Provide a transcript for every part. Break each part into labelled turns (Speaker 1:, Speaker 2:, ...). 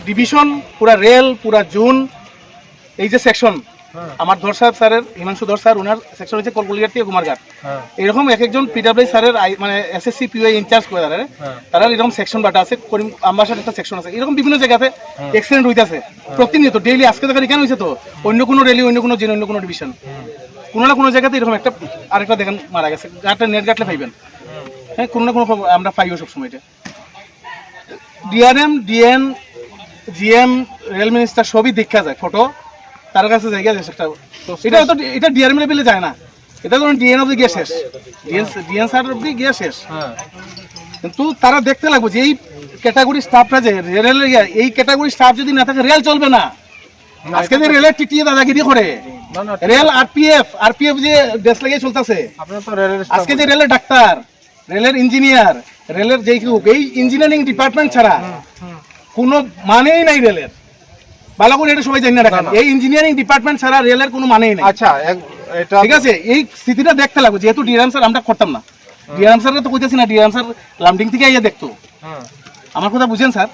Speaker 1: Division, পুরা rail, পুরা zone, এই যে সেকশন, আমার ধর সাহেব স্যারের, হিমাংশু ধর স্যার, ওনার সেকশন হচ্ছে কলকলিঘাট থেকে কুমারঘাট। এরকম এক একজন পিডব্লিউ স্যারের মানে এসএসসি পিওআই ইনচার্জ করে তারা এরকম সেকশন বাটা আছে, করিম আম্বাসার একটা সেকশন আছে, এরকম বিভিন্ন জায়গাতে অ্যাক্সিডেন্ট হইতেছে প্রতিনিয়ত, ডেইলি। আজকে দেখেন কেন হয়েছে তো, অন্য কোনো রেলি, অন্য কোনো জেন, অন্য কোনো ডিভিশন, কোনো না কোনো জায়গাতে এরকম একটা আরেকটা দেখেন মারা গেছে, গাঁটটা নেট গাঁটলে পাইবেন। হ্যাঁ, কোনো না কোনো আমরা পাইও সবসময়। এটা DRM, DN, GM, rail minister সবই দেখা যায়, ফটো তার কাছে জায়গা আছে একটা। এটা তো এটা ডিআরএম লেভেলে যায় না, এটা ধরুন ডিএন অব্দি গিয়ে শেষ, ডিএন স্যার অব্দি গিয়ে শেষ। কিন্তু তারা দেখতে লাগবে যে এই ক্যাটাগরি স্টাফটা যে রেলের, এই ক্যাটাগরি স্টাফ যদি না থাকে রেল চলবে না। আজকে যে রেলের টিটিয়ে দাদাগিরি করে, রেল আরপিএফ যে দেশ লাগিয়ে চলতেছে, আজকে যে রেলের ডাক্তার, রেলের ইঞ্জিনিয়ার, রেলের যেই এই ইঞ্জিনিয়ারিং ডিপার্টমেন্ট ছাড়া কোনো মানেই নাই রেলের। ভালো করে এটা সবাই জানি না রাখেন, এই ইঞ্জিনিয়ারিং ডিপার্টমেন্ট ছাড়া রেলের কোনো মানেই নাই।
Speaker 2: আচ্ছা,
Speaker 1: ঠিক আছে, এই স্থিতিটা দেখতে লাগবে। যেহেতু ডিআরএম স্যার আমরা করতাম না, ডিআরএম স্যার তো কইতেছি না, ডিআরএম স্যার লামডিং থেকে আইয়া দেখতো। আমার কথা বুঝেন স্যার,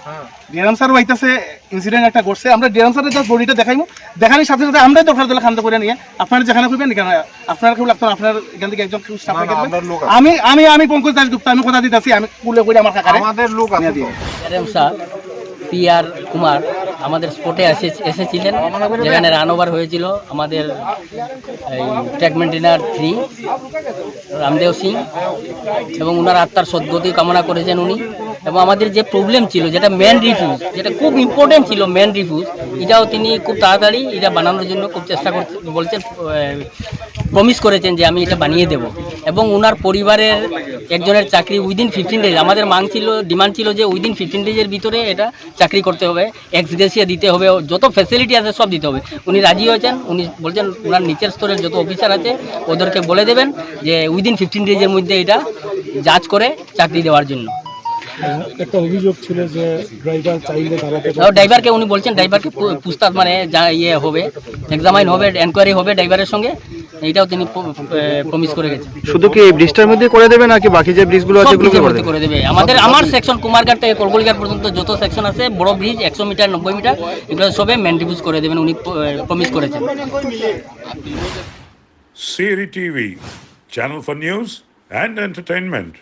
Speaker 1: ডিআরএম স্যার হইতাছে ইনসিডেন্ট একটা ঘটছে, আমরা ডিআরএম স্যারের জাস্ট বডিটা দেখাইমু, দেখানোর সাথে সাথে আমরাই দরকার দিলে খান্ত করে নিয়ে আপনারা যেখানে খুঁজবেন এখানে, আপনার কেউ লাগতো আপনার এখান থেকে একজন স্টাফ রাখবেন। আমি আমি আমি পঙ্কজ দাসগুপ্তা, আমি কথা দিতেছি, আমি কুলে করে আমার কাকারে
Speaker 2: আমাদের লোক আছে।
Speaker 3: ডিআরএম স্যার PR কুমার আমাদের স্পটে এসেছিলেন, যেখানে রান ওভার হয়েছিল আমাদের এই ট্র্যাক মেইনটেইনার 3 রামদেব সিং, এবং ওনার আত্মার সদ্গতি কামনা করেছেন উনি। এবং আমাদের যে প্রবলেম ছিল, যেটা মেন রিফিউজ, যেটা খুব ইম্পর্টেন্ট ছিল, মেন রিফিউজ, এটাও তিনি খুব তাড়াতাড়ি এটা বানানোর জন্য খুব চেষ্টা করতে বলছেন, প্রমিস করেছেন যে আমি এটা বানিয়ে দেব। এবং ওনার পরিবারের একজনের চাকরি উইদিন 15 ডেজ, আমাদের ডিমান্ড ছিল যে উইদিন 15 ডেজের ভিতরে এটা চাকরি করতে হবে, এক্সগ্রেসিয়া দিতে হবে, যত ফ্যাসিলিটি আছে সব দিতে হবে। উনি রাজি হয়েছেন, উনি বলছেন ওনার নিচের স্তরের যত অফিসার আছে ওদেরকে বলে দেবেন যে উইদিন 15 ডেজের মধ্যে এটা জাজ করে চাকরি দেওয়ার জন্য।
Speaker 4: একটা অভিযোগ ছিল যে ড্রাইভার চাইলে
Speaker 3: ড্রাইভারকে উনি বলছেন ড্রাইভারকে পুছতাছ মানে যা ইয়ে হবে, এক্সামাইন হবে, এনকোয়ারি হবে ড্রাইভারের সঙ্গে, এইটাও তিনি প্রমিস করে গেছেন।
Speaker 2: শুধু কি এই ব্রিজটার মধ্যে করে দেবে নাকি বাকি যে ব্রিজগুলো আছে এগুলো
Speaker 3: করে দেবে? আমার সেকশন কুমারঘাট থেকে কলকলিঘাট পর্যন্ত যত সেকশন আছে, বড় ব্রিজ 100 মিটার 90 মিটার, এগুলো সবে মেনটেন্যান্স করে দেবেন, উনি প্রমিস করেছেন।
Speaker 5: Siri TV, channel for news and entertainment.